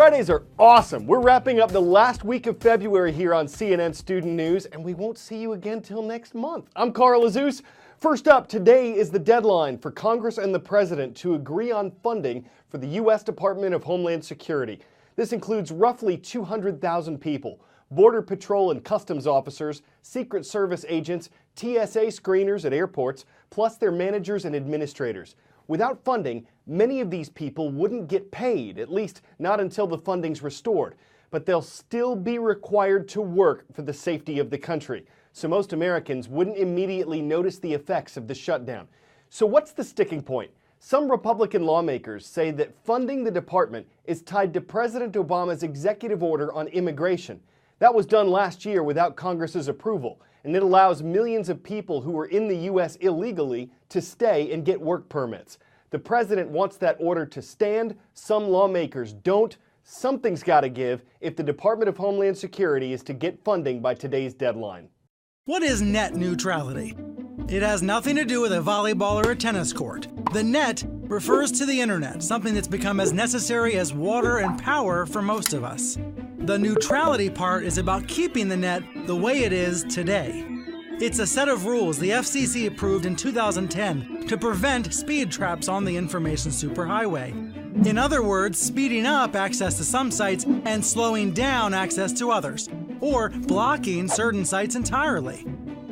Fridays are awesome. We're wrapping up the last week of February here on CNN Student News, and we won't see you again till next month. I'm Carl Azuz. First up, today is the deadline for Congress and the President to agree on funding for the U.S. Department of Homeland Security. This includes roughly 200,000 people, Border Patrol and Customs officers, Secret Service agents, TSA screeners at airports, plus their managers and administrators. Without funding, many of these people wouldn't get paid, at least not until the funding's restored. But they'll still be required to work for the safety of the country. So most Americans wouldn't immediately notice the effects of the shutdown. So what's the sticking point? Some Republican lawmakers say that funding the department is tied to President Obama's executive order on immigration. That was done last year without Congress's approval, and it allows millions of people who are in the U.S. illegally to stay and get work permits. The president wants that order to stand. Some lawmakers don't. Something's got to give if the Department of Homeland Security is to get funding by today's deadline. What is net neutrality? It has nothing to do with a volleyball or a tennis court. The net refers to the internet, something that's become as necessary as water and power for most of us. The neutrality part is about keeping the net the way it is today. It's a set of rules the FCC approved in 2010 to prevent speed traps on the information superhighway. In other words, speeding up access to some sites and slowing down access to others, or blocking certain sites entirely.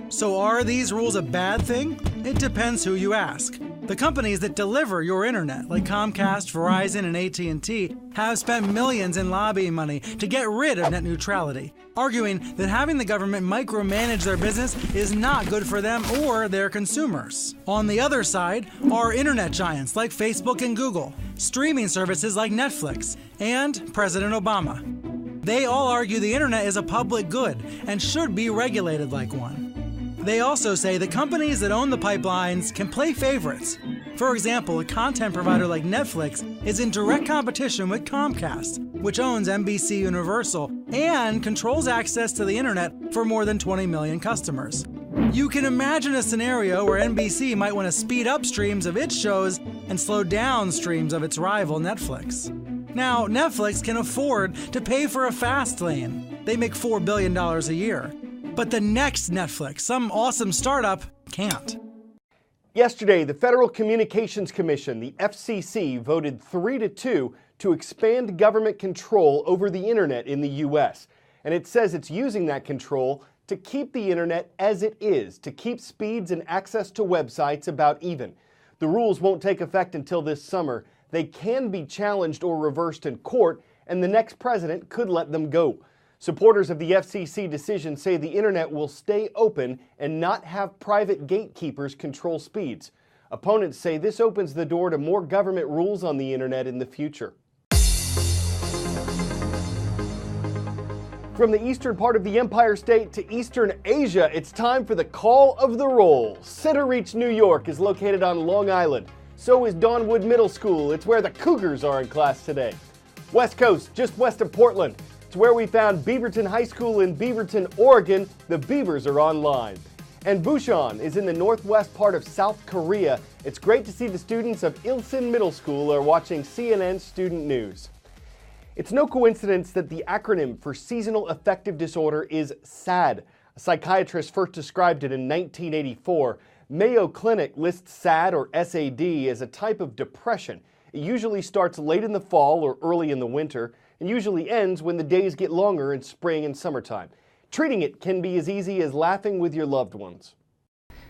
So are these rules a bad thing? It depends who you ask. The companies that deliver your internet, like Comcast, Verizon, and AT&T, have spent millions in lobbying money to get rid of net neutrality, arguing that having the government micromanage their business is not good for them or their consumers. On the other side are internet giants like Facebook and Google, streaming services like Netflix, and President Obama. They all argue the internet is a public good and should be regulated like one. They also say the companies that own the pipelines can play favorites. For example, a content provider like Netflix is in direct competition with Comcast, which owns NBC Universal and controls access to the internet for more than 20 million customers. You can imagine a scenario where NBC might want to speed up streams of its shows and slow down streams of its rival Netflix. Now, Netflix can afford to pay for a fast lane. They make $4 billion a year. But the next Netflix, some awesome startup, can't. Yesterday, the Federal Communications Commission, the FCC, voted 3-2 to expand government control over the internet in the U.S. And it says it's using that control to keep the internet as it is, to keep speeds and access to websites about even. The rules won't take effect until this summer. They can be challenged or reversed in court, and the next president could let them go. Supporters of the FCC decision say the internet will stay open and not have private gatekeepers control speeds. Opponents say this opens the door to more government rules on the internet in the future. From the eastern part of the Empire State to eastern Asia, it's time for the call of the roll. Center Reach, New York is located on Long Island. So is Dawnwood Middle School. It's where the Cougars are in class today. West Coast, just west of Portland. It's where we found Beaverton High School in Beaverton, Oregon. The Beavers are online. And Busan is in the northwest part of South Korea. It's great to see the students of Ilsan Middle School are watching CNN Student News. It's no coincidence that the acronym for Seasonal Affective Disorder is SAD. A psychiatrist first described it in 1984. Mayo Clinic lists SAD, or SAD, as a type of depression. It usually starts late in the fall or early in the winter, and usually ends when the days get longer in spring and summertime. Treating it can be as easy as laughing with your loved ones.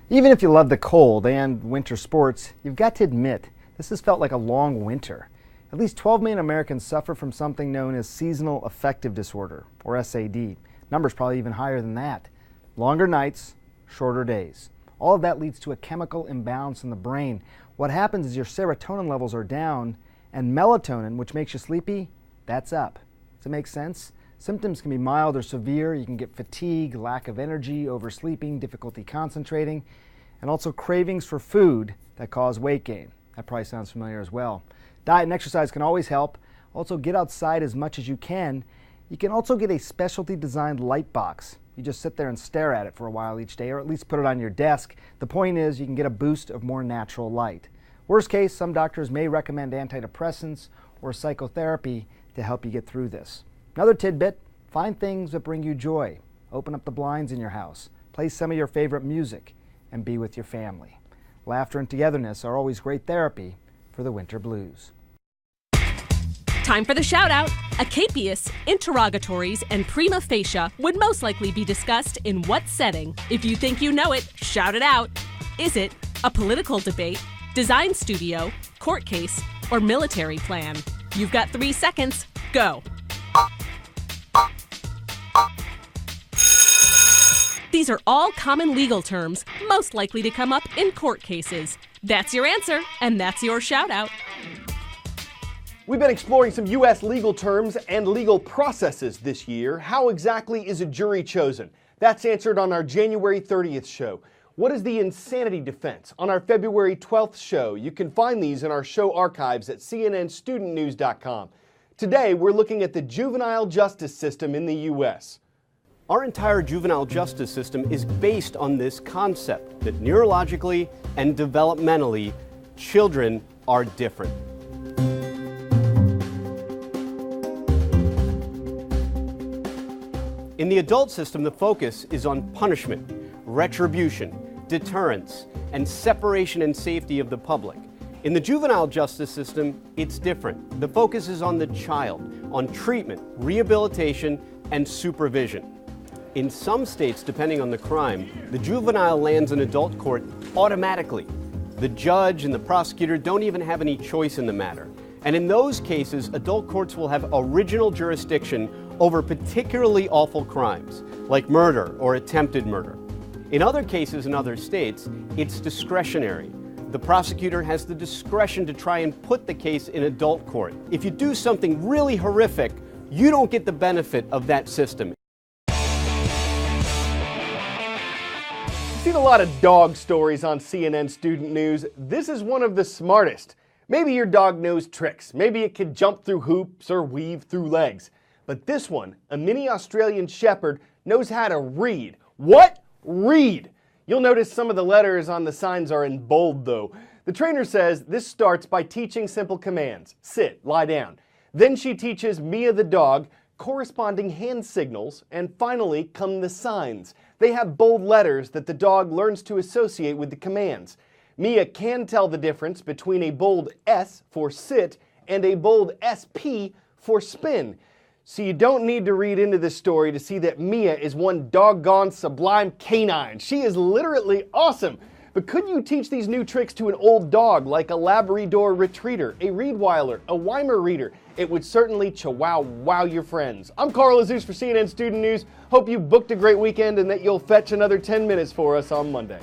Even if you love the cold and winter sports, you've got to admit this has felt like a long winter. At least 12 million Americans suffer from something known as Seasonal Affective Disorder, or SAD. Numbers probably even higher than that. Longer nights, shorter days. All of that leads to a chemical imbalance in the brain. What happens is your serotonin levels are down, and melatonin, which makes you sleepy, that's up. Does it make sense? Symptoms can be mild or severe. You can get fatigue, lack of energy, oversleeping, difficulty concentrating, and also cravings for food that cause weight gain. That probably sounds familiar as well. Diet and exercise can always help. Also, get outside as much as you can. You can also get a specialty designed light box. You just sit there and stare at it for a while each day, or at least put it on your desk. The point is you can get a boost of more natural light. Worst case, some doctors may recommend antidepressants or psychotherapy to help you get through this. Another tidbit, find things that bring you joy. Open up the blinds in your house, play some of your favorite music, and be with your family. Laughter and togetherness are always great therapy for the winter blues. Time for the shout-out. Acapius, interrogatories, and prima facie would most likely be discussed in what setting? If you think you know it, shout it out. Is it a political debate, design studio, court case, or military plan? You've got 3 seconds. Go. These are all common legal terms, most likely to come up in court cases. That's your answer, and that's your shout-out. We've been exploring some U.S. legal terms and legal processes this year. How exactly is a jury chosen? That's answered on our January 30th show. What is the insanity defense? On our February 12th show. You can find these in our show archives at cnnstudentnews.com. Today, we're looking at the juvenile justice system in the U.S. Our entire juvenile justice system is based on this concept that neurologically and developmentally, children are different. In the adult system, the focus is on punishment, retribution, deterrence, and separation and safety of the public. In the juvenile justice system, it's different. The focus is on the child, on treatment, rehabilitation, and supervision. In some states, depending on the crime, the juvenile lands in adult court automatically. The judge and the prosecutor don't even have any choice in the matter. And in those cases, adult courts will have original jurisdiction over particularly awful crimes, like murder or attempted murder. In other cases in other states, it's discretionary. The prosecutor has the discretion to try and put the case in adult court. If you do something really horrific, you don't get the benefit of that system. You've seen a lot of dog stories on CNN Student News. This is one of the smartest. Maybe your dog knows tricks. Maybe it could jump through hoops or weave through legs. But this one, a mini Australian Shepherd, knows how to read. What? Read! You'll notice some of the letters on the signs are in bold though. The trainer says this starts by teaching simple commands. Sit, lie down. Then she teaches Mia the dog corresponding hand signals, and finally come the signs. They have bold letters that the dog learns to associate with the commands. Mia can tell the difference between a bold S for sit and a bold SP for spin. So you don't need to read into this story to see that Mia is one doggone sublime canine. She is literally awesome. But could you teach these new tricks to an old dog like a Labrador Retriever, a Reedweiler, a Weimar Reader? It would certainly wow your friends. I'm Carl Azuz for CNN Student News. Hope you booked a great weekend and that you'll fetch another 10 minutes for us on Monday.